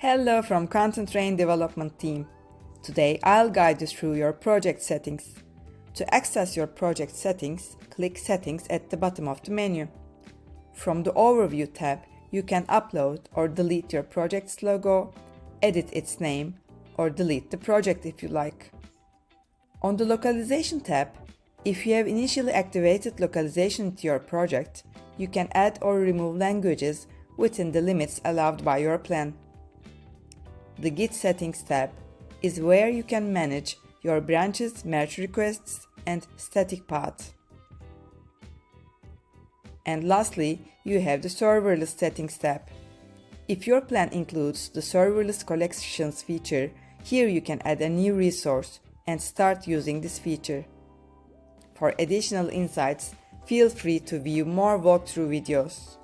Hello from Contentrain development team. Today I'll guide you through your project settings. To access your project settings, click Settings at the bottom of the menu. From the Overview tab, you can upload or delete your project's logo, edit its name, or delete the project if you like. On the Localization tab, if you have initially activated localization to your project, you can add or remove languages within the limits allowed by your plan. The Git Settings tab is where you can manage your branches, merge requests, and static path. And lastly, you have the Serverless Settings tab. If your plan includes the Serverless Collections feature, here you can add a new resource and start using this feature. For additional insights, feel free to view more walkthrough videos.